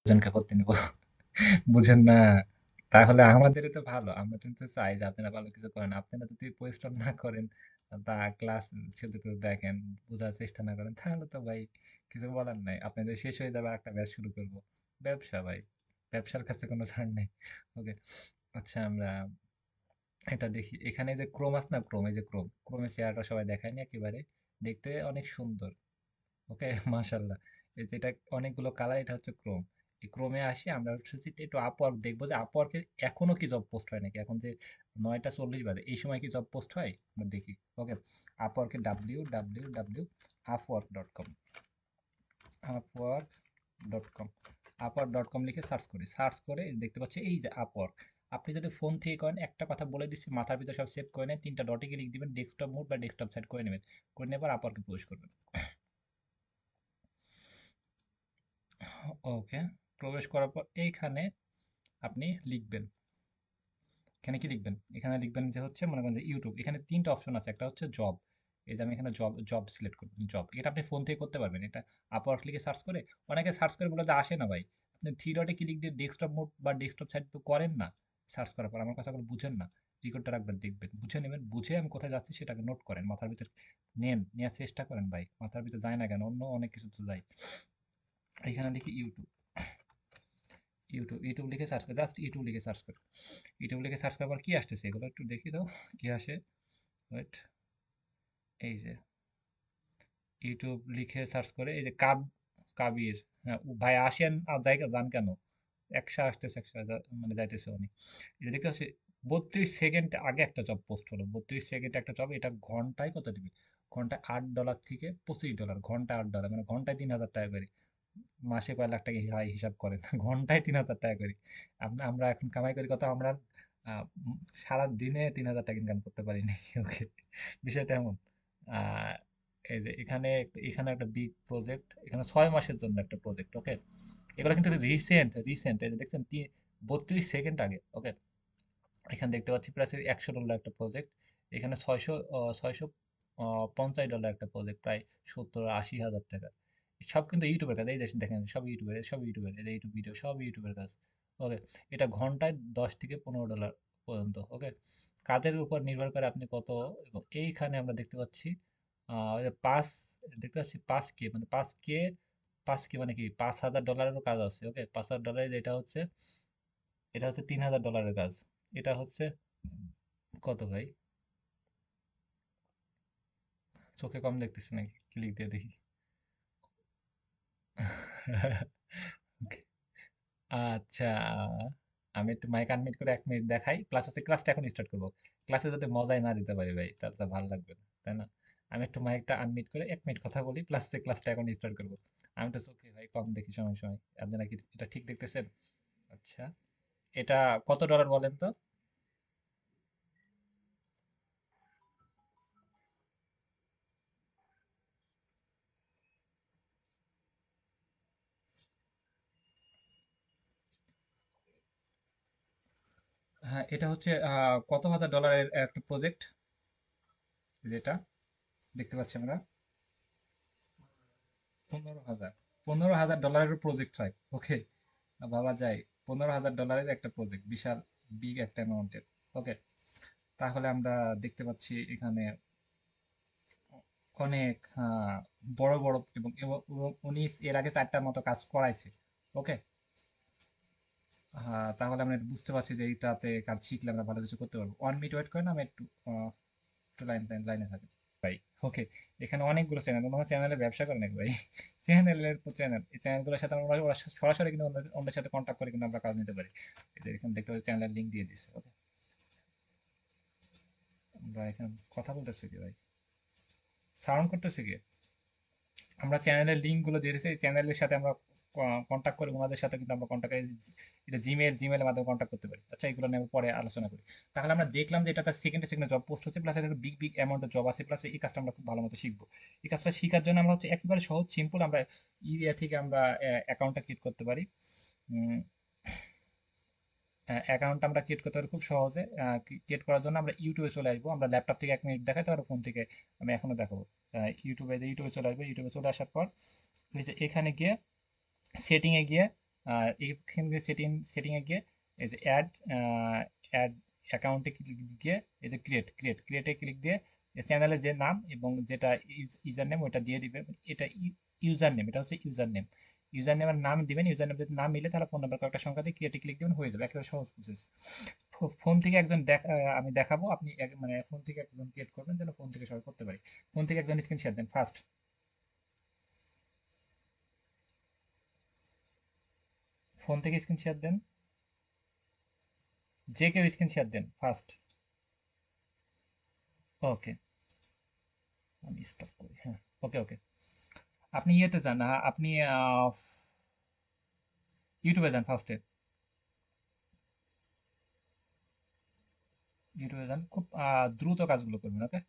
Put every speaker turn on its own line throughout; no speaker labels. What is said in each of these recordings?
জনকে করতে নেব। বুঝেন না? তাহলে আমাদেরই তো ভালো। আমরা কিন্তু চাই যে আপনারা ভালো কিছু করেন। আপনারা যদি পরিশ্রম না করেন বা ক্লাস শুধু দেখেন, বোঝার চেষ্টা না করেন, তাহলে তো ভাই কিছু বলার নাই। আপনাদের শেষ হয়ে যাবে, আরেকটা ব্যাচ শুরু করব। ব্যবসা ভাই। ব্যবসার কাছে কোনো ছাড় নেই। ওকে। আচ্ছা, আমরা এটা দেখি। এখানে যে ক্রোম আছে না, ক্রোম, এই যে ক্রোম। ক্রোমের চেহারাটা সবাই দেখায়নি একেবারে। দেখতে অনেক সুন্দর। ওকে, মাশাআল্লাহ। এই যে এটা অনেকগুলো কালার, এটা হচ্ছে ক্রোম। এই ক্রোমে আসি আমরা হচ্ছে যে একটু আপওয়ার্ক দেখবো যে আপওয়ার্কে এখনো কি জব পোস্ট হয় নাকি। এখন যে 9টা 40 বাজে, এই সময় কি জব পোস্ট হয় আমরা দেখি। ওকে, আপওয়ার্কে www upwork.com, upwork.com, upwork.com লিখে সার্চ করি। সার্চ করে দেখতে পাচ্ছি এই যে আপওয়ার্ক। আপনি যদি ফোন থেকে করেন, একটা কথা বলে দিচ্ছি, মাথার ভিতরে সব সেভ করে নেন, 3টা ডটে ক্লিক দিবেন, ডেস্কটপ মোড বা ডেস্কটপ সাইড করে নেবেন। করে নেবার আপওয়ার্কে প্রবেশ করবেন। ওকে, প্রবেশ করার পর এইখানে আপনি লিখবেন। এখানে কি লিখবেন? এখানে লিখবেন যে হচ্ছে মনে করেন যে ইউটিউব। এখানে 3টা অপশন আছে। একটা হচ্ছে জব। এই যে আমি এখানে জব জব সিলেক্ট করব। জব। এটা আপনি ফোন থেকে করতে পারবেন। এটা আপওয়ার্ক লিখে সার্চ করে, অনেকে সার্চ করে বলে যে আসে না ভাই। আপনি 3 ডটে ক্লিক দিয়ে ডেস্কটপ মোড বা ডেস্কটপ সাইড তো করেন না। সার্চ করার পর আমার কথাগুলো বুঝেন না। রেকর্ডটা রাখবেন, দেখবেন। বুঝে নেবেন। বুঝে আমি কোথায় যাচ্ছি সেটাকে নোট করেন। মাথার ভিতর নেন, নেয়ার চেষ্টা করেন ভাই। মাথার ভিতর যায় না কেন? অন্য অনেক কিছু তো যায়। এখানে লিখি ইউটিউব। ইউটিউব লিখে সার্চ করে, জাস্ট ইউটিউব লিখে সার্চ করে। ইউটিউব লিখে সার্চ করার পর কি আসতেছে এগুলো একটু দেখি তো, কি আসে। ওয়েট, এই যে ইউটিউব লিখে সার্চ করে এই যে কাবির। হ্যাঁ, ভাই আসেন আর জায়গা যান কেন? 100 আসতেছে, 100 মানে যাইতেছে উনি। এটা দেখতে পাচ্ছি 32 সেকেন্ড আগে একটা জব পোস্ট হলো। 32 সেকেন্ড একটা জব। এটা ঘন্টায় কত দিবে? ঘন্টায় $8 থেকে $25। ঘন্টায় $8, মানে ঘন্টায় 3,000 টাকা করে। মাসে কয় লাখ টাকা হয় হিসাব করেন। ঘন্টায় 3,000 টাকা করে। আমরা এখন কামাই করি কত? আমরা সারা দিনে 3,000 টাকা ইনকাম করতে পারিনি। ওকে, বিষয়টা এমন। আহ, এই যে এখানে এখানে একটা বিগ প্রজেক্ট, এখানে 6 মাসের জন্য একটা প্রজেক্ট। ওকে, এগুলো কিন্তু রিসেন্ট রিসেন্ট। এই যে দেখছেন 32 সেকেন্ড আগে। ওকে, এখানে দেখতে পাচ্ছি প্রায় $100 একটা প্রজেক্ট। এখানে 650 ডলার একটা প্রজেক্ট, প্রায় 70-80 হাজার টাকা। সব কিন্তু ইউটিউবের কাজ। এই যে দেখেন, সব ইউটিউবের, এই যে ইউটিউব ভিডিও সব ইউটিউবের কাজ। ওকে, এটা ঘন্টায় $10 থেকে $15 পর্যন্ত। ওকে, কাজের উপর নির্ভর করে আপনি কত। এবং এইখানে আমরা দেখতে পাচ্ছি ওই যে পাঁচ, দেখতে পাচ্ছি 5K, মানে 5K, 5K মানে কি, $5,000-এরও কাজ আছে। ওকে, $5,000, এটা হচ্ছে $3,000 কাজ। এটা হচ্ছে কত ভাই? চোখে কম দেখতেছি নাকি? ক্লিক দিয়ে দেখি। Okay, আচ্ছা, আমি একটু মাইক আনমিউট করে 1 মিনিট দেখাই, প্লাস হচ্ছে ক্লাসটা এখন স্টার্ট করবো। ক্লাসে যদি মজাই না দিতে পারি ভাই, তাহলে তো ভালো লাগবে না, তাই না? আমি একটু মাইকটা আনমিউট করে 1 মিনিট কথা বলি, প্লাস হচ্ছে ক্লাসটা এখন স্টার্ট করবো। আমি তো চোখে ভাই কম দেখি সময় সময়। আপনারা কি এটা ঠিক দেখতেছেন? আচ্ছা, এটা কত ডলার বলেন তো? হ্যাঁ, এটা হচ্ছে কত হাজার ডলারের একটা প্রজেক্ট, যেটা দেখতে পাচ্ছি আমরা। 15,000, $15,000 প্রজেক্ট হয়। ওকে, ভাবা যায়। $15,000 একটা প্রজেক্ট, বিশাল বিগ একটা অ্যামাউন্টের। ওকে, তাহলে আমরা দেখতে পাচ্ছি এখানে অনেক বড় বড়, এবং উনি এর আগে 4টার মতো কাজ করাইছে। ওকে, তাহলে আমরা একটু বুঝতে পারছি যে এইটাতে কাজ শিখলে আমরা ভালো কিছু করতে পারবো। 1 মিনিট ওয়েট করেন, আমি একটু একটু লাইনে থাকি ভাই। ওকে, এখানে অনেকগুলো চ্যানেল, অন্য চ্যানেলে ব্যবসা করে নাকি ভাই? চ্যানেলের পর চ্যানেল, এই চ্যানেলগুলোর সাথে আমরা ওরা সরাসরি কিন্তু অন্যের সাথে কন্ট্যাক্ট করে কিন্তু আমরা কাজ নিতে পারি। এই যে এখানে দেখতে পাচ্ছি চ্যানেলের লিঙ্ক দিয়ে দিচ্ছে। ওকে, আমরা এখানে কথা বলতেছি কি ভাই? সাউন্ড করতেছি কি? আমরা চ্যানেলের লিঙ্কগুলো দিয়ে দিচ্ছি, এই চ্যানেলের সাথে আমরা কন্ট্যাক্ট করে ওনাদের সাথে কিন্তু আমরা কন্ট্যাক্ট, এটা জিমেলের মাধ্যমে কন্ট্যাক্ট করতে পারি। আচ্ছা, এগুলো নিয়ে আমরা পরে আলোচনা করি। তাহলে আমরা দেখলাম যে এটাতে সেকেন্ডে সেকেন্ডে জব পোস্ট হচ্ছে, প্লাস একটা বিগ বিগ অ্যামাউন্টের জব আছে, প্লাস এই কাজটা আমরা খুব ভালো মতো শিখবো। এই কাজটা শেখার জন্য আমরা হচ্ছে একেবারে সহজ সিম্পল, আমরা ইরিয়া থেকে আমরা অ্যাকাউন্টটা ক্রিয়েট করতে পারি। অ্যাকাউন্ট আমরা ক্রিয়েট করতে পারি খুব সহজে। ক্রিয়েট করার জন্য আমরা ইউটিউবে চলে আসবো। আমরা ল্যাপটপ থেকে 1 মিনিট দেখাই, তারপরে ফোন থেকে আমি এখনো দেখাবো। ইউটিউবে চলে আসবো। ইউটিউবে চলে আসার পর এই যে এখানে গিয়ে সেটিংয়ে গিয়ে এইখানে সেটিংয়ে গিয়ে এই যে অ্যাড অ্যাকাউন্টে ক্লিক দিয়ে এই যে ক্রিয়েটে ক্লিক দিয়ে চ্যানেলের যে নাম এবং যেটা ইউজার নেম ওটা দিয়ে দিবে। এটা ইউজার নেম, এটা হচ্ছে ইউজার নেম। ইউজার নেমের নাম দিবেন, ইউজার নেম যদি না মিলে তাহলে ফোন নাম্বার কয়েকটা সংখ্যা দিয়ে ক্রিয়েটে ক্লিক দিবেন, হয়ে যাবে। একেবারে সহজ প্রসেস। ফোন থেকে একজন আমি দেখাবো, আপনি মানে ফোন থেকে একজন ক্রিয়েট করবেন যেন ফোন থেকে সবাই করতে পারি। ফোন থেকে একজন স্ক্রিন শেয়ার দেন ফার্স্ট। ফোন থেকে স্ক্রিন শেয়ার দেন, যে কেউ স্ক্রিন শেয়ার দেন ফার্স্ট। ওকে, আমি স্টপ করি, হ্যাঁ। ওকে ওকে, আপনি ইয়েতে যান, আপনি ইউটিউবে যান ফার্স্টে। ইউটিউবে যান, খুব দ্রুত কাজগুলো করবেন। ওকে,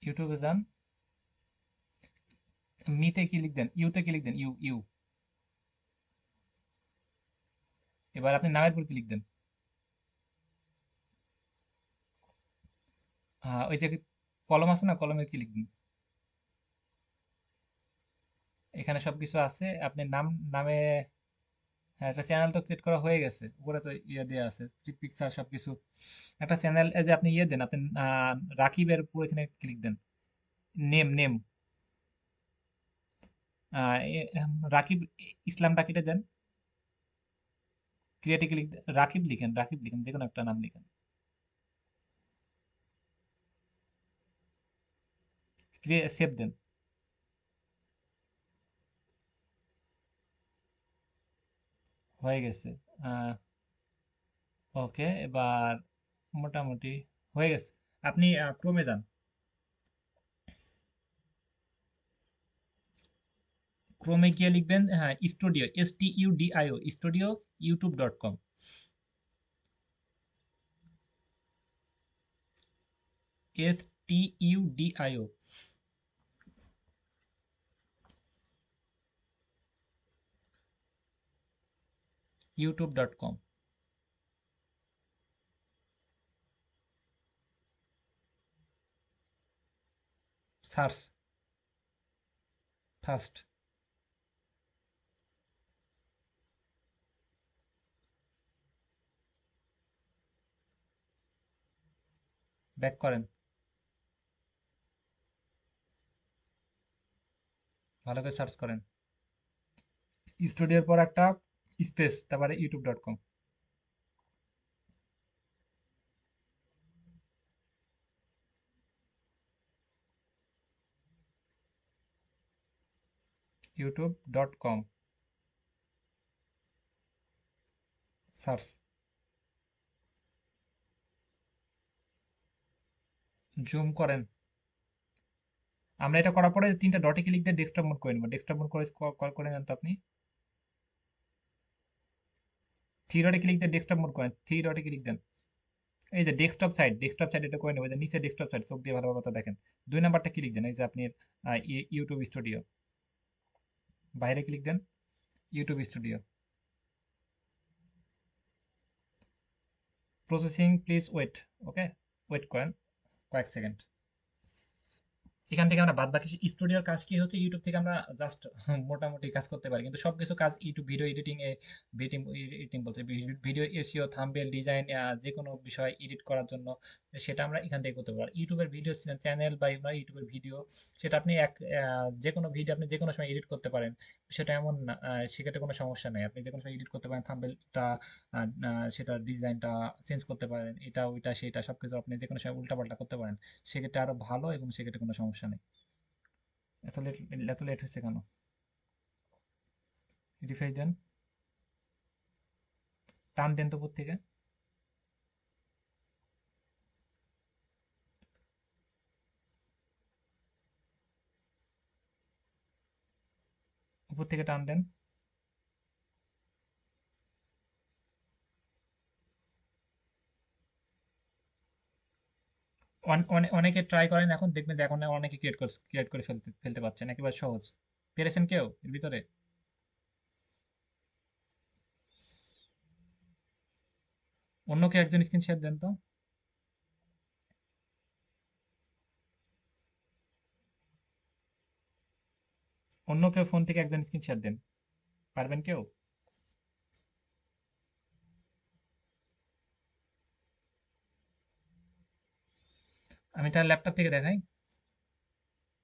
ইউটিউবে যান, মিতে ক্লিক দেন, ইউতে ক্লিক দেন, ইউ ইউ। এবার আপনি নামের উপর ক্লিক দেন। ওই যে কলম আছে না, কলমে ক্লিক দিন। এখানে সবকিছু আছে, আপনি নামে, হ্যাঁ, একটা চ্যানেল তো ক্রিয়েট করা হয়ে গেছে, উপরে তো ইয়ে দেওয়া আছে পিকচার সবকিছু। একটা চ্যানেল, এই যে আপনি ইয়ে দেন, আপনি রাকিবের উপর এখানে ক্লিক দেন, নেম নেম, রাকিব ইসলামটা কেটে দেন, ক্রিয়েটে ক্লিক, রাকিব লিখেন, যে কোনো একটা নাম লিখেন, সেভ দেন। হয়ে গেছে। ওকে, এবার মোটামুটি হয়ে গেছে। আপনি ক্রোমে যান, ক্রোমে গিয়ে লিখবেন, হ্যাঁ, studio, STUDIO, studio youtube.com, STUDIO, youtube.com, search first. Back করেন, ভালো করে সার্চ করেন, স্টুডিওর পর একটা স্পেস, তারপরে youtube.com। youtube.com, সার্চ, জুম করেন। আমরা এটা করার পরে তিনটা ডটে ক্লিক দিয়ে ডেস্কটপ মোড করে নেব। ডেস্কটপ মোড করে কল করে নেন তো আপনি। থ্রি ডটে ক্লিক দিয়ে ডেস্কটপ মোড করেন, থ্রি ডটে ক্লিক দেন। এই যে ডেস্কটপ সাইড এটা করে নেব, যে নিচে ডেস্কটপ সাইড, চোখ দিয়ে ভালোভাবে তো দেখেন। দুই নাম্বারটা ক্লিক দেন, এই যে আপনি ইউটিউব স্টুডিও, বাইরে ক্লিক দেন, YouTube studio. Processing, please wait. Okay, wait করেন কয়েক সেকেন্ড। এখান থেকে আমরা বাদ বাকি স্টুডিওর কাজ কি হচ্ছে, ইউটিউব থেকে আমরা জাস্ট মোটামুটি কাজ করতে পারি, কিন্তু সবকিছু কাজ ইউটিউব ভিডিও এডিটিং এ, এডিটিং বলতে ভিডিও এসইও, থাম্বনেল ডিজাইন, যে কোনো বিষয় এডিট করার জন্য সেটা আমরা এখান থেকে করতে পারি। ইউটিউবের ভিডিও চ্যানেল বা ইউটিউবের ভিডিও, সেটা আপনি যে কোনো ভিডিও আপনি যে কোনো সময় এডিট করতে পারেন, সেটা এমন না, সেক্ষেত্রে কোনো সমস্যা নেই, আপনি যে কোনো সময় এডিট করতে পারেন, থাম্বনেলটা, সেটা ডিজাইনটা চেঞ্জ করতে পারেন, এটা ওইটা সেটা সবকিছু আপনি যে কোনো সময় উল্টাপাল্টা করতে পারেন, সেক্ষেত্রে আরো ভালো, এবং সেক্ষেত্রে কোনো সমস্যা নেই। এত লেট হচ্ছে কেন? রিফ্রেশ দেন, টান দেন তো উপর থেকে, উপর থেকে টান দেন। অনেকে ট্রাই করেন, এখন দেখবেন যে এখন অনেকে ক্রিয়েট করে ফেলতে ফেলতে পারছেন, একেবারে সহজ। পেরেছেন কেউ এর ভিতরে? অন্য কেউ একজন স্ক্রিন শেয়ার দেন তো। অন্য কেউ ফোন থেকে একজন স্ক্রিন শেয়ার দেন, পারবেন কেউ? আমি তার ল্যাপটপ থেকে দেখাই,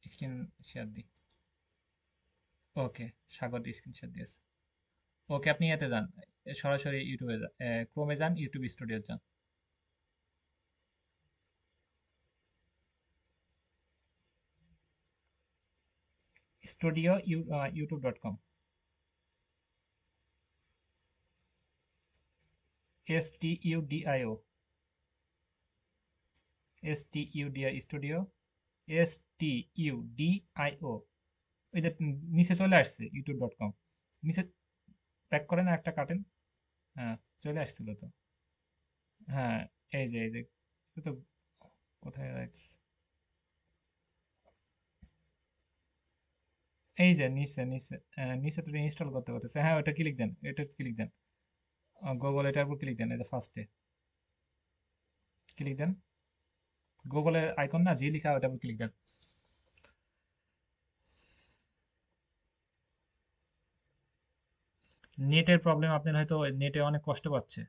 স্ক্রিন শেয়ার দিই। ওকে, সাগর স্ক্রিন শেয়ার দিয়েছে। ওকে, আপনি এতে যান, সরাসরি ইউটিউবে যান, ক্রোমে যান, ইউটিউব স্টুডিও যান। স্টুডিও ইউটিউব.com, STUDIO, স্টুডিও, STUDIO। ওই যে নিচে চলে আসছে ইউটিউব.com, নিচে প্যাক করেন আর একটা কাটেন। হ্যাঁ, চলে আসছিল তো। হ্যাঁ, এই যে এটা তো কোথায় রাখছে? এই যে নিচে তো ইনস্টল করতে করতেছে। হ্যাঁ, ওটা ক্লিক দেন, এটা ক্লিক দেন, গুগল এটার উপর ক্লিক দেন, এই যে ফার্স্টে ক্লিক দেন, গুগলের আইকন না জি লিখা, ওটার উপর ক্লিক দেন। নেটের প্রবলেম, আপনার হয়তো নেটে অনেক কষ্ট পাচ্ছে,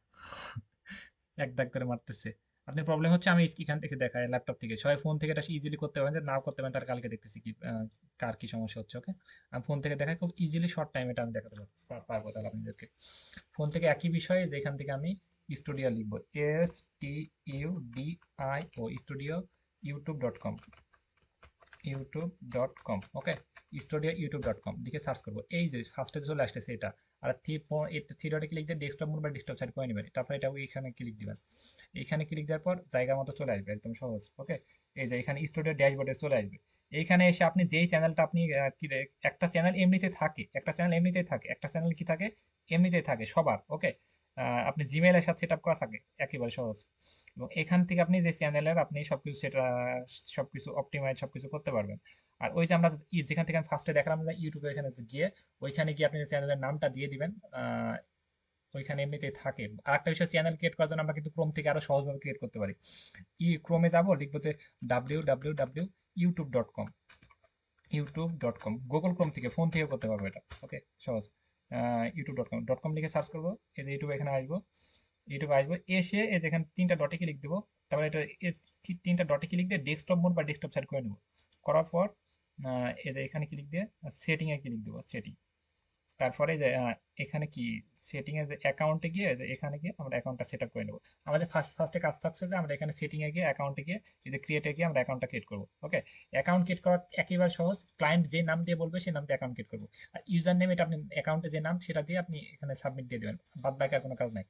এক দাগ করে মারতেছে। আপনার প্রবলেম হচ্ছে, আমি এখান থেকে দেখাই ল্যাপটপ থেকে, সবাই ফোন থেকে এটা ইজিলি করতে পারেন, যে নাও করতে পারেন, তার কালকে দেখতেছি কি কার কি সমস্যা হচ্ছে। ওকে, আমি ফোন থেকে দেখাই, খুব ইজিলি শর্ট টাইম এটা আমি দেখাতে পারবো তাহলে আপনাদেরকে। ফোন থেকে একই বিষয়ে, যেখান থেকে আমি স্টুডিও লিখবো, STUDIO, স্টুডিও ইউটিউব.com, ইউটিউব.com। ওকে, স্টুডিও ইউটিউব.com লিখে সার্চ করবো, এই যে ফার্স্টে চলে আসতেছে এটা। আর থ্রি ডটে ক্লিক দিয়ে ডেস্কটপ মোড বা ডেস্কটপ সাইড করে নেবেন, তারপরে এটা এইখানে ক্লিক দিবেন। এইখানে ক্লিক দেওয়ার পর জায়গা মতো চলে আসবে, একদম সহজ। ওকে, এই যে এখানে স্টুডিও ড্যাশবোর্ডে চলে আসবে। এইখানে এসে আপনি যেই চ্যানেলটা আপনি একটা চ্যানেল এমনিতে থাকে, একটা চ্যানেল এমনিতেই থাকে, একটা চ্যানেল কি থাকে, এমনিতেই থাকে সবার। ওকে, আপনি জিমেইলের সাথে সেট আপ করা থাকে, একেবারে সহজ। এবং এখান থেকে আপনি যে চ্যানেলের আপনি সবকিছু সেটা সবকিছু অপটিমাইজ সবকিছু করতে পারবেন। আর ওই যে আমরা যেখান থেকে আমি ফার্স্টে দেখালাম না, ইউটিউবে এখানে গিয়ে ওইখানে গিয়ে আপনি চ্যানেলের নামটা দিয়ে দিবেন, ওইখানে এমনিতেই থাকে। আর একটা বিষয়, চ্যানেল ক্রিয়েট করার জন্য আমরা কিন্তু ক্রোম থেকে আরো সহজভাবে ক্রিয়েট করতে পারি। ক্রোমে যাবো, লিখবো যে www.youtube.com, ইউটিউব.com, গুগল ক্রোম থেকে ফোন থেকে করতে পারবো এটা। ওকে, সহজ। ইউটিউব.com লিখে সার্চ করবো, এই যে ইউটিউবে এখানে আসবো, ইউটিউবে আসবো, এসে এই যে এখানে তিনটা ডটে ক্লিক দেবো। তারপরে এটা তিনটা ডটে ক্লিক দিয়ে ডেস্কটপ মোড বা ডেস্কটপ সাইড করে নেবো। করার পর এই যে এখানে ক্লিক দিয়ে সেটিং এ ক্লিক দেবো, সেটিং। তারপরে যে এখানে কি সেটিং এর অ্যাকাউন্টে গিয়ে, যে এখানে গিয়ে আমরা অ্যাকাউন্টটা সেট আপ করে নেবো। আমাদের ফার্স্টে কাজ থাকছে যে আমরা এখানে সেটিং এ গিয়ে অ্যাকাউন্টে গিয়ে এই যে ক্রিয়েটে গিয়ে আমরা অ্যাকাউন্টটা ক্রিয়েট করবো। ওকে, অ্যাকাউন্ট ক্রিয়েট করা একেবারে সহজ, ক্লায়েন্ট যে নাম দিয়ে বলবে সেই নাম দিয়ে অ্যাকাউন্ট ক্রিয়েট করবো। আর ইউজার নেম এটা আপনি অ্যাকাউন্টে যে নাম সেটা দিয়ে আপনি এখানে সাবমিট দিয়ে দেবেন, বাদ বাকি আর কোনো কাজ নাই।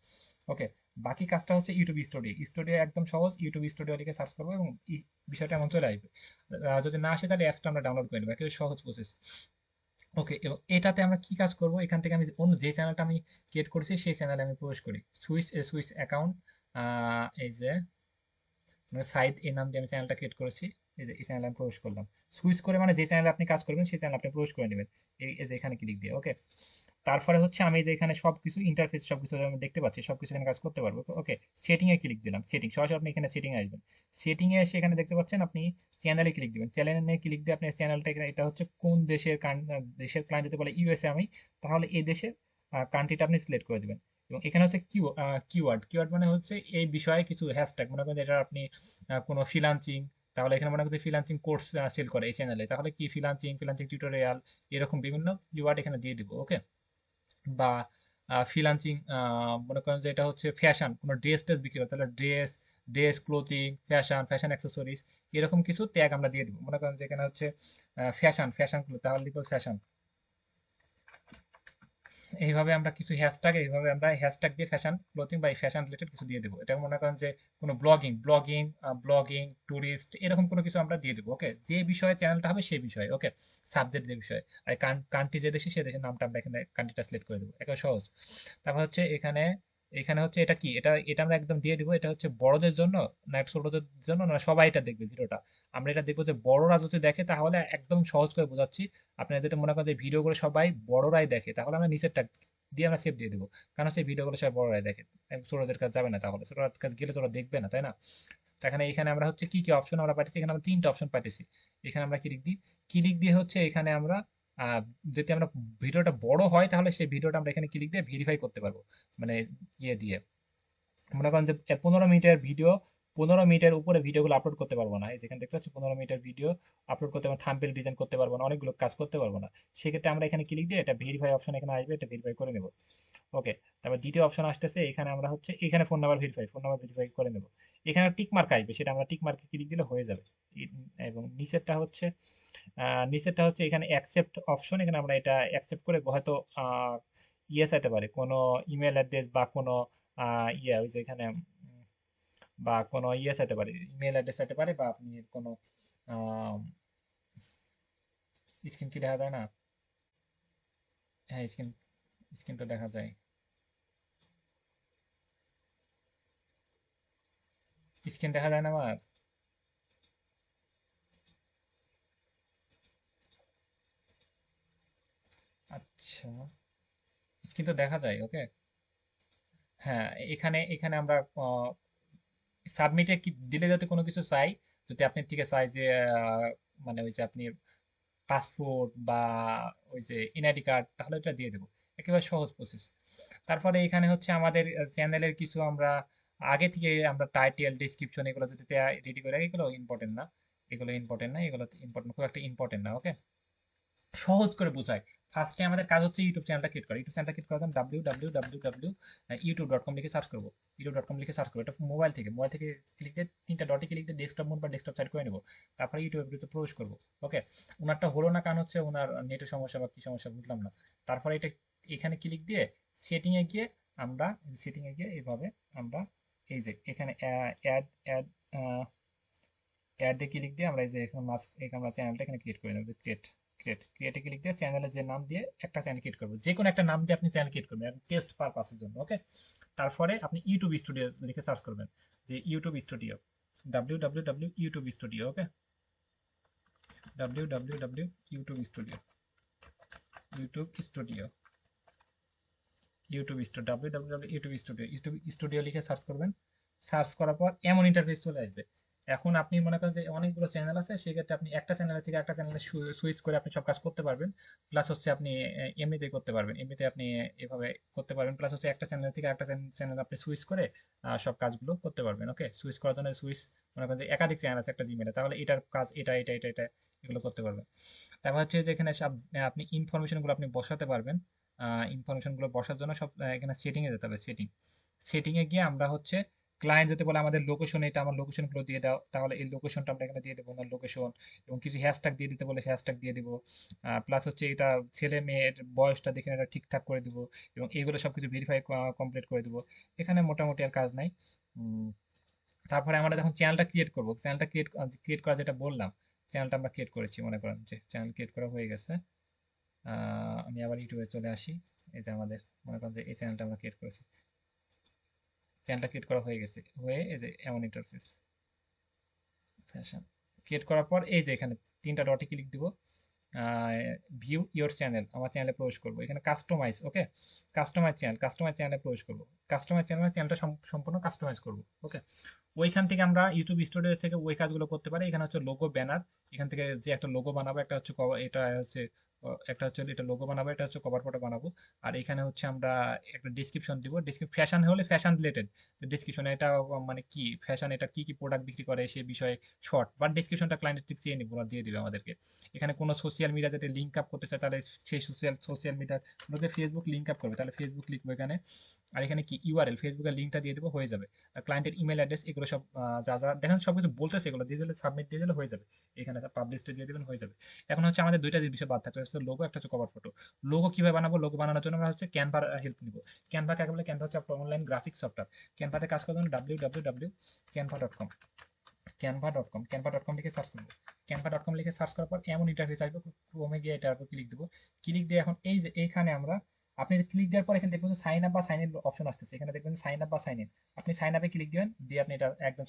ওকে, বাকি কাজটা হচ্ছে ইউটিউব স্টুডিও। স্টুডিও একদম সহজ, ইউটিউব স্টুডিও লিখে সার্চ করবো এবং বিষয়টা এমন চলে আসবে। যদি না আসে তাহলে অ্যাপসটা আমরা ডাউনলোড করে নেবো, একেবারে সহজ প্রসেস। ওকে, এবং এটাতে আমরা কি কাজ করব, এখান থেকে আমি অন্য যে চ্যানেলটা আমি ক্রিয়েট করেছি সেই চ্যানেলে আমি প্রবেশ করি, সুইচ অ্যাকাউন্ট, এই যে মানে সাইট, এই নাম দিয়ে আমি চ্যানেলটা ক্রিয়েট করেছি। এই যে এই চ্যানেলে আমি প্রবেশ করলাম। সুইচ করে মানে যে চ্যানেলে আপনি কাজ করবেন সেই চ্যানেলে আপনি প্রবেশ করে নেবেন, এই যে এখানে ক্লিক দিয়ে। ওকে, তারপরে হচ্ছে আমি যে এখানে সবকিছু ইন্টারফেস সবকিছু আমি দেখতে পাচ্ছি, সবকিছু এখানে কাজ করতে পারবো। ওকে, সেটিং এ ক্লিক দিলাম, সেটিং, সরাসরি আপনি এখানে সেটিং এ আসবেন। সেটিং এ এসে এখানে দেখতে পাচ্ছেন আপনি চ্যানেলে ক্লিক দিবেন, চ্যানেলে ক্লিক দিয়ে আপনি চ্যানেলটা এখানে, এটা হচ্ছে কোন দেশের দেশের ক্লায়েন্ট, যদি বলে ইউএসএ আমি, তাহলে এই দেশের কান্ট্রিটা আপনি সিলেক্ট করে দিবেন। এবং এখানে হচ্ছে কিওয়ার্ড, কিওয়ার্ড মানে হচ্ছে এই বিষয়ে কিছু হ্যাশট্যাগ, মনে করেন এটা আপনি কোনো ফ্রিল্যান্সিং, তাহলে এখানে মনে করতে ফ্রিল্যান্সিং কোর্স সেল করে এই চ্যানেলে, তাহলে কি ফ্রিল্যান্সিং, ফ্রিল্যান্সিং টিউটোরিয়াল, এরকম বিভিন্ন কিওয়ার্ড এখানে দিয়ে দিব। ওকে, বা ফ্রিল্যান্সিং, মনে করেন যে এটা হচ্ছে ফ্যাশন, কোনো ড্রেস টেস বিক্রি করে, তাহলে ড্রেস ক্লোথিং, ফ্যাশন অ্যাক্সেসরিজ, এরকম কিছু ট্যাগ আমরা দিয়ে দিব। মনে করেন যে এখানে হচ্ছে ফ্যাশন, তাহলে লিখবো ফ্যাশন। এইভাবে আমরা কিছু হ্যাশট্যাগ, এইভাবে আমরা হ্যাশট্যাগ দিয়ে ফ্যাশন ক্লোথিং বা ফ্যাশন রিলেটেড কিছু দিয়ে দেবো। এটা মনে করেন যে কোনো ব্লগিং ট্যুরিস্ট, এরকম কোনো কিছু আমরা দিয়ে দেবো। ওকে, যে বিষয়ে চ্যানেলটা হবে সেই বিষয়ে। ওকে, সাবজেক্ট যে বিষয়ে, আর কান্ট্রি যে দেশে, সে দেশের নামটা আমরা এখানে কান্ট্রিটা সিলেক্ট করে দেবো, একেবারে সহজ। তারপর হচ্ছে এখানে, এখানে হচ্ছে এটা কি, এটা এটা আমরা একদম দিয়ে দিব, এটা হচ্ছে বড়দের জন্য না ছোটদের জন্য না সবাই এটা দেখবে ভিডিওটা। আমরা এটা দেখবো যে বড়রা যদি দেখে, তাহলে একদম সহজ করে বোঝাচ্ছি, আপনারা যদি মনে করেন যে ভিডিও করে সবাই বড়রাই দেখে, তাহলে আমরা নিচেরটা দিয়ে আমরা সেভ দিয়ে দেবো। কারণ হচ্ছে ভিডিওগুলো সবাই বড়রাই দেখে, ছোটদের কাছে যাবে না, তাহলে ছোটদের কাছে গেলে তোরা দেখবে না, তাই না? তো এখানে আমরা হচ্ছে কি কি অপশন আমরা পাইতেছি, এখানে আমরা 3টা অপশন পাইতেছি। এখানে আমরা ক্লিক দিই, ক্লিক দিয়ে হচ্ছে এখানে আমরা যদি আমরা ভিডিওটা বড় হয় তাহলে সেই ভিডিওটা আমরা এখানে ক্লিক দিয়ে ভেরিফাই করতে পারবো, মানে ইয়ে দিয়ে। মনে করেন যে 15 মিনিটের ভিডিও, 15 মিনিটের উপরে ভিডিওগুলো আপলোড করতে পারবো না। এই যেখানে দেখতে পাচ্ছি 15 মিনিটের ভিডিও আপলোড করতে পারবো, থাম্বনেল ডিজাইন করতে পারবো না, অনেকগুলো কাজ করতে পারবো না। সেক্ষেত্রে আমরা এখানে ক্লিক দিয়ে এটা ভেরিফাই অপশন এখানে আসবে, এটা ভেরিফাই করে নেব। ওকে, তারপর দ্বিতীয় অপশন আসতেছে, এখানে আমরা হচ্ছে এখানে ফোন নাম্বার ভেরিফাই করে নেব। এখানে টিক মার্ক আসবে, সেটা আমরা টিক মার্কে ক্লিক দিলে হয়ে যাবে। এবং নিচেরটা হচ্ছে এখানে অ্যাকসেপ্ট অপশন, এখানে আমরা এটা অ্যাকসেপ্ট করে হয়তো ইয়ে চাইতে পারি, কোনো ইমেল অ্যাড্রেস বা কোনো ওই যে এখানে বা কোনো ইয়ে চাইতে পারি, ইমেল অ্যাড্রেস চাইতে পারে, বা আপনি কোনো স্ক্রিন কি দেখা যায় না? হ্যাঁ, স্ক্রিন, স্ক্রিন তো দেখা যায়, স্ক্রিন দেখা যায় না আমার। আচ্ছা, স্ক্রিন তো দেখা যায়, ওকে। হ্যাঁ, এখানে এখানে আমরা সাবমিটে কি দিলে, যাতে কোনো কিছু চাই, যদি আপনি থেকে চাই যে মানে ওই যে আপনি পাসপোর্ট বা ওই যে এনআইডি কার্ড, তাহলে এটা দিয়ে দেবো। একেবারে সহজ প্রসেস। তারপরে এখানে হচ্ছে আমাদের চ্যানেলের কিছু আমরা আগে থেকে আমরা টাইটেল ডেসক্রিপশন এগুলো যদি রেডি করে রাখি, এগুলো ইম্পর্টেন্ট না, এগুলো ইম্পর্টেন্ট না, এগুলো ইম্পর্টেন্ট, খুব একটা ইম্পর্টেন্ট না, ওকে। সহজ করে বোঝাই। ফার্স্টে আমাদের কাজ হচ্ছে ইউটিউব চ্যানেলটা ক্রিয়েট করা। ইউটিউব চ্যানেলটা ক্রিয়েট করার জন্য www.youtube.com লিখে সার্চ করবো। youtube.com লিখে সার্চ করবো, এটা মোবাইল থেকে ক্লিক দিয়ে 3টা ডটে ক্লিক দিয়ে ডেস্কটপ মোড বা ডেস্কটপ সাইড করে নেবো। তারপরে ইউটিউবের ভিতরে প্রবেশ করবো। ওকে, ওনারটা হলো না, কারণ হচ্ছে ওনার নেটের সমস্যা বা কি সমস্যা বুঝলাম না। তারপরে এটা এখানে ক্লিক দিয়ে সেটিংয়ে গিয়ে আমরা সেটিংয়ে গিয়ে এইভাবে আমরা এই যে এখানে অ্যাড অ্যাড অ্যাড এ ক্লিক দিয়ে আমরা এই যে এখানে এখানে আমরা চ্যানেলটা এখানে ক্রিয়েট করে নেব। ক্রিয়েটে ক্লিক দিয়ে চ্যানেলের যে নাম দিয়ে একটা চ্যানেল ক্রিয়েট করবো, যে কোনো একটা নাম দিয়ে আপনি চ্যানেল ক্রিয়েট করবেন টেস্ট পারপাসের জন্য, ওকে। তারপরে আপনি ইউটিউব স্টুডিও লিখে সার্চ করবেন, যে YouTube studio, www YouTube studio, okay, www YouTube studio, YouTube studio, www YouTube studio, YouTube studio লিখে সার্চ করবেন। সার্চ করার পর এমন ইন্টারফেস চলে আসবে। এখন আপনি মনে করেন যে অনেকগুলো চ্যানেল আছে, সেক্ষেত্রে আপনি একটা চ্যানেল থেকে একটা চ্যানেলে সুইচ করে আপনি সব কাজ করতে পারবেন। প্লাস হচ্ছে আপনি এমনিতেই করতে পারবেন, এমনিতে আপনি এভাবে করতে পারবেন। প্লাস হচ্ছে একটা চ্যানেল থেকে একটা চ্যানেল আপনি সুইচ করে সব কাজগুলো করতে পারবেন, ওকে। সুইচ করার জন্য মনে করেন যে একাধিক চ্যানেল আছে একটা জিমেলে, তাহলে এটার কাজ এটা এগুলো করতে পারবেন। তারপর হচ্ছে যে এখানে সব আপনি ইনফরমেশনগুলো আপনি বসাতে পারবেন। ইনফরমেশনগুলো বসার জন্য সব এখানে সেটিংয়ে যেতে হবে, সেটিংয়ে গিয়ে আমরা হচ্ছে ক্লায়েন্ট যদি বলে আমাদের লোকেশন এটা, আমার লোকেশনগুলো দিয়ে দাও, তাহলে এই লোকেশনটা আমরা এখানে দিয়ে দেবো, ওনার লোকেশন। এবং কিছু হ্যাশট্যাগ দিয়ে দিতে বলে হ্যাশট্যাগ দিয়ে দিব। প্লাস হচ্ছে এটা ছেলে মেয়ের বয়সটা দেখে এটা ঠিকঠাক করে দিব, এবং এগুলো সব কিছু ভেরিফাই কমপ্লিট করে দিব। এখানে মোটামুটি আর কাজ নাই। উম, তারপরে আমরা যখন চ্যানেলটা ক্রিয়েট করবো, চ্যানেলটা ক্রিয়েট করা যেটা বললাম, চ্যানেলটা আমরা ক্রিয়েট করেছি, মনে করেন যে চ্যানেল ক্রিয়েট করা হয়ে গেছে। আমি আবার ইউটিউবে চলে আসি। এই যে আমাদের মনে করেন যে এই চ্যানেলটা আমরা ক্রিয়েট করেছি, চ্যানেলটা ক্রিয়েট করা হয়ে গেছে, হয়ে এই যে এমন ইন্টারফেস, ফ্যাশন ক্রিয়েট করার পর এই যে এখানে 3টা ডটে ক্লিক দিব। ভিউ ইওর চ্যানেল, আমার চ্যানেলে প্রবেশ করবো, এখানে কাস্টমাইজ, ওকে। কাস্টমাইজ চ্যানেলে প্রবেশ করবো। কাস্টমাইজ চ্যানেলটা সম্পূর্ণ কাস্টমাইজ করবো, ওকে। ওইখান থেকে আমরা ইউটিউব স্টুডিও থেকে ওই কাজগুলো করতে পারি। এখানে হচ্ছে লোগো ব্যানার, এখান থেকে যে একটা লোগো বানাবো, একটা হচ্ছে এটা হচ্ছে একটা হচ্ছে এটা লোগো বানাবো, এটা হচ্ছে কভার ফটো বানাবো। আর এখানে হচ্ছে আমরা একটা ডিসক্রিপশন দিব, ফ্যাশন হলে ফ্যাশন রিলেটেড ডিসক্রিপশন, এটা মানে কি ফ্যাশন, এটা কি কি প্রোডাক্ট বিক্রি করে সে বিষয়ে শর্ট বা ডিসক্রিপশনটা ক্লায়েন্টের ঠিক চেয়ে নিব, দিয়ে দিবে আমাদেরকে। এখানে কোনো সোশ্যাল মিডিয়া যাতে লিঙ্ক আপ করতে চায়, তাহলে সেই সোশ্যাল মিডিয়ার মধ্যে ফেসবুক লিঙ্ক আপ করবে, তাহলে ফেসবুক লিখবো এখানে। আর এখানে কি ইউআরএল, ফেসবুকের লিঙ্কটা দিয়ে দেবো, হয়ে যাবে। আর ক্লায়েন্টের ইমেল অ্যাড্রেস, এগুলো সব যা যা দেখেন সব কিছু বলতেছে, এগুলো দিয়ে দিলে সাবমিট দিয়ে দিলে হয়ে যাবে। এখানে পাবলিশটা দিয়ে দেবেন, হয়ে যাবে। এখন হচ্ছে আমাদের দুইটা বিষয় বাদ থাকবে, একটা হচ্ছে লোগো, একটা হচ্ছে কভার ফটো। লোগো কিভাবে বানাবো? লোগো বানানোর জন্য আমরা হচ্ছে ক্যানভার হেল্প নিব। ক্যানভা কাকে বলে? ক্যানভা হচ্ছে অনলাইন গ্রাফিক্স সফটওয়্যার। ক্যানভাতে কাজ করার জন্য www.canva.com, ক্যানভা ডট কম লিখে সার্চ করবো। ক্যানভা.com লিখে সার্চ করার পর এমন ইন্টারফেস আসবে, ক্রোমে গিয়ে এটার উপর ক্লিক দেবো। ক্লিক দিয়ে এখন এই যে এইখানে আমরা আপনি ক্লিক দেওয়ার পর এখানে দেখবেন সাইন আপ বা সাইন ইন অপশন আসতেছে, এখানে দেখবেন সাইন আপ বা সাইন ইন। আপনি সাইন আপে ক্লিক দিবেন, দিয়ে আপনি এটা একদম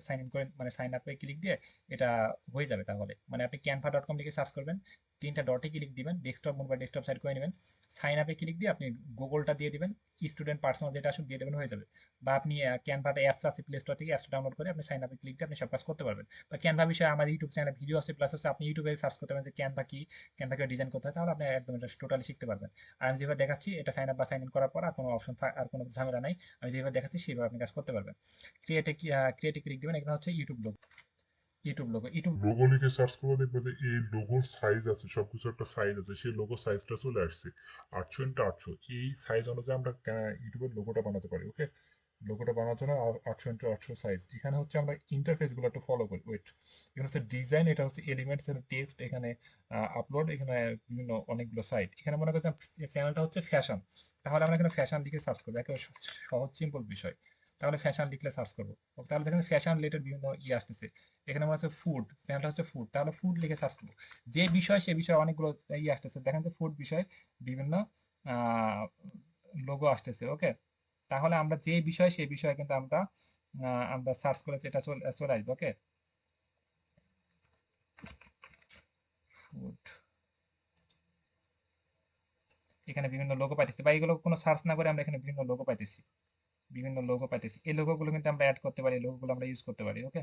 সাইন ইন করেন, মানে সাইন আপে ক্লিক দিয়ে এটা হয়ে যাবে। তাহলে মানে আপনি canva.com লিখে সার্চ করবেন, তিনটা ডটে ক্লিক দিবেন, ডেস্কটপ মোড বা ডেস্কটপ সাইড করে নেবেন, সাইন আপে ক্লিক দিয়ে আপনি গুগলটা দিয়ে দিবেন, স্টুডেন্ট পার্সোনাল যেটা আসুক দিয়ে দেবেন, হয়ে যাবে। বা আপনি ক্যানভাতে অ্যাপস আছে প্লে স্টোর থেকে, অ্যাপসটা ডাউনলোড করে আপনি সাইন আপে ক্লিক দিয়ে আপনি সব কাজ করতে পারবেন। বা ক্যানভা বিষয়ে আমার ইউটিউব চ্যানেলে ভিডিও আছে, প্লাস হচ্ছে আপনি ইউটিউবে সার্চ করতে পারেন যে ক্যানভা কি, ক্যানভা কিভাবে ডিজাইন করতে হয়, তাহলে আপনি একদম এটা টোটালি শিখতে পারবেন। আর আমি যেভাবে দেখাচ্ছি এটা সাইন আপ বা সাইন ইন করার পর আর কোনো অপশন আর কোনো ঝামেলা নাই, আমি যেভাবে দেখাচ্ছি সেভাবে আপনি কাজ করতে পারবেন। ক্রিয়েটে ক্লিক দিবেন, এখানে হচ্ছে ইউটিউব লোগো, ইউটিউব
লোগো লিখে সার্চ করে দেখবে যে এই লোগোর সাইজ আছে, সবকিছু একটা সাইজ আছে, সেই লোগো সাইজটা চলে আসছে 800x800। এই সাইজ অনুযায়ী আমরা ইউটিউবের লোগোটা বানাতে পারি। ওকে, লোগোটা বানানোর জন্য 800x800 সাইজ। এখানে হচ্ছে আমরা ইন্টারফেস গুলো একটু ফলো করি। ওয়েট, এখানে হচ্ছে ডিজাইন, এটা হচ্ছে এলিমেন্টস, এখানে টেক্সট, এখানে আপলোড, এখানে বিভিন্ন অনেকগুলো সাইট। এখানে মনে করছেন চ্যানেলটা হচ্ছে ফ্যাশন, তাহলে আমরা এখানে ফ্যাশন লিখে সার্চ করবো, একেবারে সহজ সিম্পল বিষয়। তাহলে ফ্যাশন লিখলে সার্চ করবো, তাহলে দেখেন ফ্যাশন রিলেটেড বিভিন্ন আসতেছে। এখানে আমার হচ্ছে ফুড, চ্যানেলটা হচ্ছে ফুড, তাহলে ফুড লিখে সার্চ করবো। যে বিষয় সে বিষয়ে অনেকগুলো আসতেছে, দেখেন যে ফুড বিষয় বিভিন্ন লোগো আসতেছে। ওকে, তাহলে আমরা যে বিষয় সেই বিষয়ে কিন্তু আমরা সার্চ করে এটা চলে আসবে। ওকে, ফুড, এখানে বিভিন্ন লোগো পাইতেছি, বা এগুলো কোনো সার্চ না করে আমরা এখানে বিভিন্ন লোগো পাইতেছি, এই লোগোগুলো কিন্তু আমরা অ্যাড করতে পারি, এই লোগোগুলো আমরা ইউজ করতে পারি। ওকে,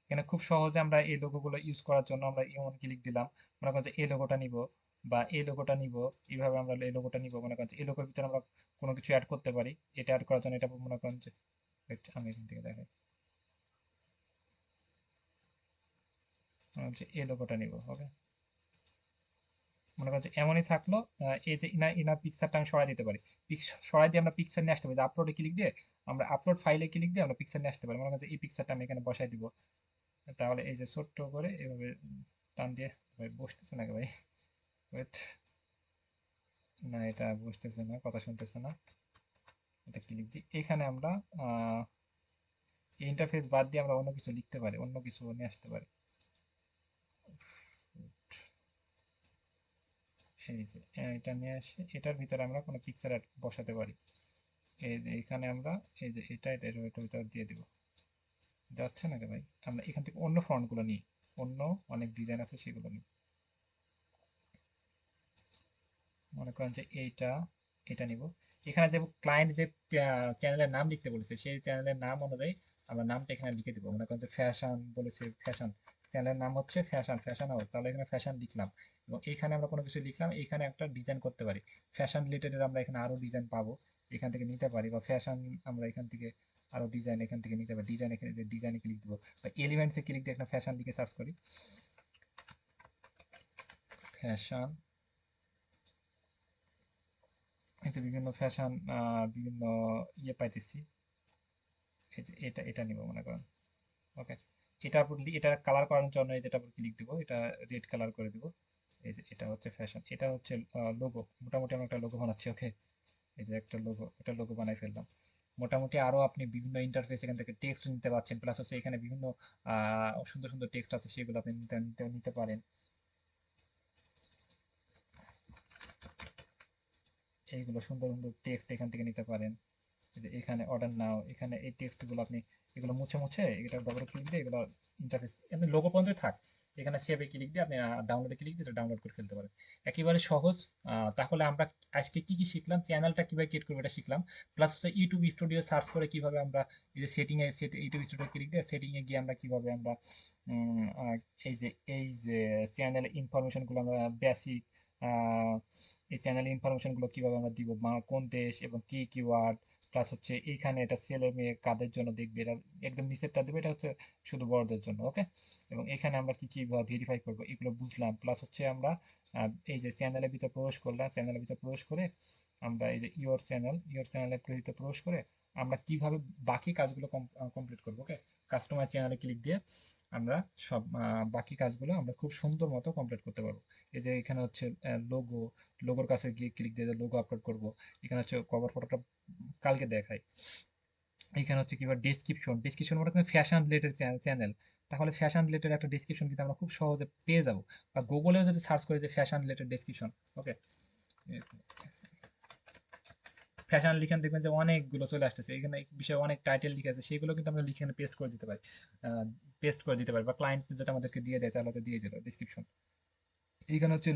এখানে খুব সহজে আমরা এই লোগোগুলো ইউজ করার জন্য আমরা এমন ক্লিক দিলাম, মনে করেন যে এই লোগোটা নিব বা এই লোগোটা নিব, এইভাবে আমরা এই লোগোটা নিব, মনে করেন যে এই লোগোর ভিতরে আমরা কোনো কিছু অ্যাড করতে পারি। এটা অ্যাড করার জন্য এটা মনে করেন যে wait, আমি এখান থেকে দেখাই, মনে হচ্ছে এই লোগোটা নিব। ওকে, মনে করেন যে এমনই থাকলো, এই যে ইনার পিকচারটা আমি সরাই দিতে পারি, সরাই দিয়ে আমরা পিকচার নিয়ে আসতে পারি, আপলোডে ক্লিক দিয়ে আমরা আপলোড ফাইলে ক্লিক দিয়ে আমরা পিকচার নিয়ে আসতে পারি। মনে করেন যে এই পিকচারটা আমি এখানে বসাই দিব, তাহলে এই যে ছোট্ট করে এভাবে টান দিয়ে, ভাই বসতেছে নাকি ভাই, ওয়েট, না এটা বুঝতেছে না, কথা শুনতেছে না, এটা ক্লিক দিই, এখানে আমরা ইন্টারফেস বাদ দিয়ে আমরা অন্য কিছু লিখতে পারি, অন্য কিছু নিয়ে আসতে পারি। এই যে এটা নিয়ে আসে, এটার ভিতরে আমরা কোনো পিকচার বসাতে পারি। এই যে এখানে আমরা এই যে এটার ভিতরে দিয়ে দিব, যাচ্ছে নাকি ভাই, আমরা এখান থেকে অন্য ফন্ট গুলো নিই, অন্য অনেক ডিজাইন আছে সেগুলো নিই। মনে করেন যে এটা নিব, এখানে যে ক্লায়েন্ট যে চ্যানেলের নাম লিখতে বলেছে সেই চ্যানেলের নাম অনুযায়ী আমরা নামটা এখানে লিখে দিব। মনে করেন যে ফ্যাশন বলেছে, ফ্যাশন, চ্যানেলের নাম হচ্ছে ফ্যাশন হাউস, তাহলে এখানে ফ্যাশন লিখলাম, এবং এখানে আমরা কোনো কিছু লিখলাম, এখানে একটা ডিজাইন করতে পারি, ফ্যাশন রিলেটেড আমরা এখানে আরো ডিজাইন পাবো, এখান থেকে নিতে পারি, বা ফ্যাশন আমরা এখান থেকে আরো ডিজাইন এখান থেকে নিতে পারি, ডিজাইন এখানে ডিজাইনে ক্লিক দিব, বা এলিমেন্টসে ক্লিক দিয়ে এখানে ফ্যাশন লিখে সার্চ করি, ফ্যাশন, এই যে বিভিন্ন ফ্যাশন বিভিন্ন পাইতেছি, এই যে এটা নিব মনে করেন। ওকে, এটার উপর এটা কালার করার জন্য এই যেটার উপর ক্লিক দিব, এটা রেড কালার করে দিব। এই যে এটা হচ্ছে ফ্যাশন, এটা হচ্ছে লোগো, মোটামুটি আমরা একটা লোগো বানাচ্ছি। ওকে, এই যে একটা লোগো, এটা লোগো বানাই ফেললাম। মোটামুটি আরো আপনি বিভিন্ন ইন্টারফেস এখান থেকে টেক্সট নিতে পারছেন, প্লাস হচ্ছে এখানে বিভিন্ন সুন্দর সুন্দর টেক্সট আছে, সেগুলো আপনি নিতে পারেন। এইগুলো সুন্দর সুন্দর টেক্সট এখান থেকে নিতে পারেন। এই যে এখানে অর্ডার নাও, এখানে এই টেক্সট গুলো আপনি এগুলো মুছে এটা ডবল ক্লিক দিয়ে এগুলো ইন্টারফেস আপনি লোগো পর্যন্ত থাক, এখানে সেভে ক্লিক দিয়ে আপনি ডাউনলোডে ক্লিক দিয়ে ডাউনলোড করে ফেলতে পারেন। একেবারে সহজ। তাহলে আমরা আজকে কি কি শিখলাম, চ্যানেলটা কিভাবে ক্রিয়েট করবো এটা শিখলাম, প্লাস হচ্ছে ইউটিউব স্টুডিও সার্চ করে কিভাবে আমরা এই যে ইউটিউব স্টুডিও ক্লিক দিয়ে সেটিং এ গিয়ে আমরা কিভাবে আমরা উম, আহ, এই যে চ্যানেল ইনফরমেশন গুলো আমরা বেসিক, এই চ্যানেল ইনফরমেশন গুলো কিভাবে আমরা দিব, কোন দেশ এবং কি কিওয়ার্ড, প্লাস হচ্ছে এইখানে এটা ছেলে মেয়ে কাদের জন্য দেখবে, এটা একদম নিচেরটা দেবে, এটা হচ্ছে শুধু বড়দের জন্য। ওকে, এবং এখানে আমরা কি কি ভেরিফাই করবো এগুলো বুঝলাম, প্লাস হচ্ছে আমরা এই যে চ্যানেলের ভিতরে প্রবেশ করলাম, চ্যানেলের ভিতরে প্রবেশ করে আমরা এই যে ইওর চ্যানেলের ভিতরে প্রবেশ করে আমরা কিভাবে বাকি কাজগুলো কমপ্লিট করবো। ওকে, কাস্টমার চ্যানেলে ক্লিক দিয়ে আমরা সব বাকি কাজগুলো আমরা খুব সুন্দর মতো কমপ্লিট করতে পারবো। এই যে এখানে হচ্ছে লোগোর কাছে গিয়ে ক্লিক দিয়ে লোগো আপলোড করব, এখানে হচ্ছে কভার ফটোটা কালকে দেখাই, এখানে হচ্ছে কিংবা ডেসক্রিপশন মানে ফ্যাশন রিলেটেড চ্যানেল, তাহলে ফ্যাশন রিলেটেড একটা ডেসক্রিপশন কিন্তু আমরা খুব সহজে পেয়ে যাব, বা গুগলেও যদি সার্চ করি যে ফ্যাশন রিলেটেড ডেসক্রিপশন। ওকে, ফ্যাশন লিখেন দেখবেন যে অনেকগুলো চলে আসতেছে, এখানে এই বিষয়ে অনেক টাইটেল লিখে আছে, সেগুলো কিন্তু আমরা লিখে পেস্ট করে দিতে পারি, বা ক্লায়েন্ট যেটা আমাদেরকে দিয়ে দেয় তাহলে তো দিয়ে দিল ডিসক্রিপশন। এখানে হচ্ছে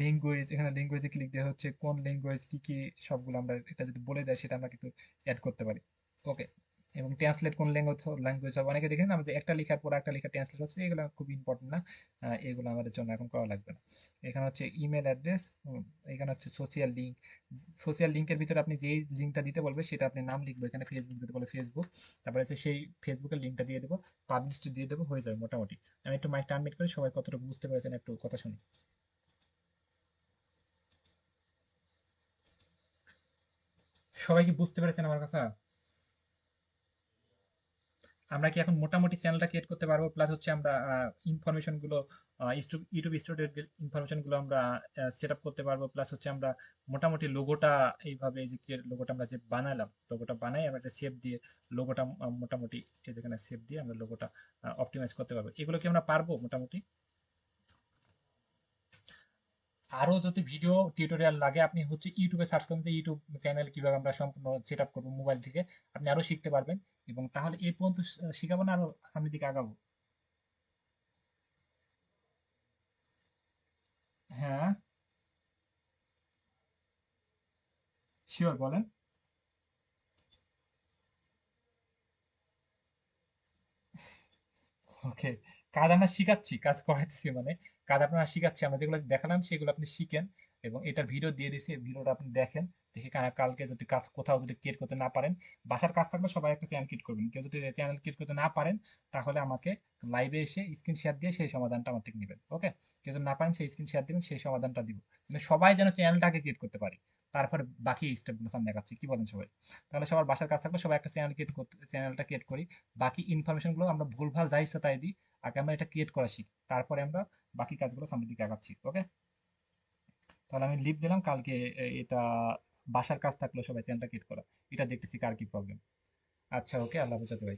ল্যাঙ্গুয়েজ, এখানে ল্যাঙ্গুয়েজে ক্লিক দেওয়া হচ্ছে কোন ল্যাঙ্গুয়েজ কি কি সবগুলো আমরা এটা যদি বলে দেয় সেটা আমরা কিন্তু অ্যাড করতে পারি। ওকে, এবং ট্রান্সলেট কোন ল্যাঙ্গুয়েজ হবে, অনেকে দেখেন আমাদের একটা লেখার পর একটা লেখা ট্রান্সলেট হচ্ছে, এগুলো খুব ইম্পর্টেন্ট না, এগুলো আমাদের জন্য এখন করা লাগবে না। এখানে হচ্ছে ইমেল অ্যাড্রেস, এখানে হচ্ছে সোশিয়াল লিঙ্ক, সোশিয়াল লিঙ্কের ভিতরে আপনি যেই লিঙ্কটা দিতে বলবে সেটা আপনি নাম লিখবে, এখানে ফেসবুক দিতে বলে ফেসবুক, তারপরে হচ্ছে সেই ফেসবুকের লিঙ্কটা দিয়ে দেবো, পাবলিশ দিয়ে দেবো, হয়ে যাবে মোটামুটি। আমি একটু মাইক টার্মিনেট করি, সবাই কতটুকু বুঝতে পেরেছেন একটু কথা শুনি। সবাই কি বুঝতে পেরেছেন আমার কথা? আমরা কি এখন মোটামুটি চ্যানেলটা ক্রিয়েট করতে পারবো, প্লাস হচ্ছে আমরা ইনফরমেশন গুলো ইউটিউব স্টুডিওর ইনফরমেশন গুলো আমরা সেট আপ করতে পারবো, প্লাস হচ্ছে আমরা মোটামুটি লোগোটা এইভাবে এই যে লোগোটা আমরা যে বানালাম, লোগোটা বানাই আমরা একটা শেপ দিয়ে লোগোটা মোটামুটি এই যেখানে শেপ দিয়ে আমরা লোগোটা অপটিমাইজ করতে পারবো, এগুলো কি আমরা পারবো মোটামুটি? আরো যদি ভিডিও টিউটোরিয়াল লাগে আপনি হচ্ছে ইউটিউবে সার্চ করবেন যে ইউটিউব চ্যানেল কিভাবে আমরা সম্পূর্ণ সেট আপ করবো মোবাইল থেকে, আপনি আরো শিখতে পারবেন। এবং তাহলে এই পর্যন্ত শিখাবো না, আরো সামনের দিকে আগাবো? হ্যাঁ, শিওর, বলেন। ওকে, কাজ আমরা শিখাচ্ছি, কাজ করাইতেছি মানে, কাজ আপনারা শিখাচ্ছি, আমরা যেগুলো দেখালাম সেগুলো আপনি শিখেন, এবং এটার ভিডিও দিয়ে দিছি, ভিডিওটা আপনি দেখেন, দেখে কালকে যদি কাজ কোথাও যদি ক্রিয়েট করতে না পারেন, বাসার কাজ থাকলে সবাই একটা চ্যানেল ক্রিয়েট করবেন, কেউ যদি চ্যানেল ক্রিয়েট করতে না পারেন তাহলে আমাকে লাইভে এসে স্ক্রিন শেয়ার দিয়ে সেই সমাধানটা আমার থেকে নেবেন। ওকে, কেউ যদি না পারেন সেই স্ক্রিন শেয়ার দিবেন, সেই সমাধানটা দিব, মানে সবাই যেন চ্যানেলটাকে ক্রিয়েট করতে পারি, তারপর বাকি স্টেপগুলো সামনে দেখাচ্ছি, কি বলেন সবাই? তাহলে সবার বাসার কাজ থাকলে সবাই একটা চ্যানেল ক্রিয়েট করতে, চ্যানেলটা ক্রিয়েট করি, বাকি ইনফরমেশনগুলো আমরা ভুলভাল যা ইচ্ছা তাই দিই, আগে আমরা এটা ক্রিয়েট করা শিখি, তারপরে আমরা বাকি কাজগুলো সামনের দিকে আগাচ্ছি। ওকে, তাহলে আমি লিভ দিলাম, কালকে এটা বাসার কাজ থাকলো সবাই চ্যানেলটা ক্রিয়েট করা, এটা দেখতেছি কার কি প্রবলেম। আচ্ছা, ওকে, আল্লাহ হাফেজ ভাই।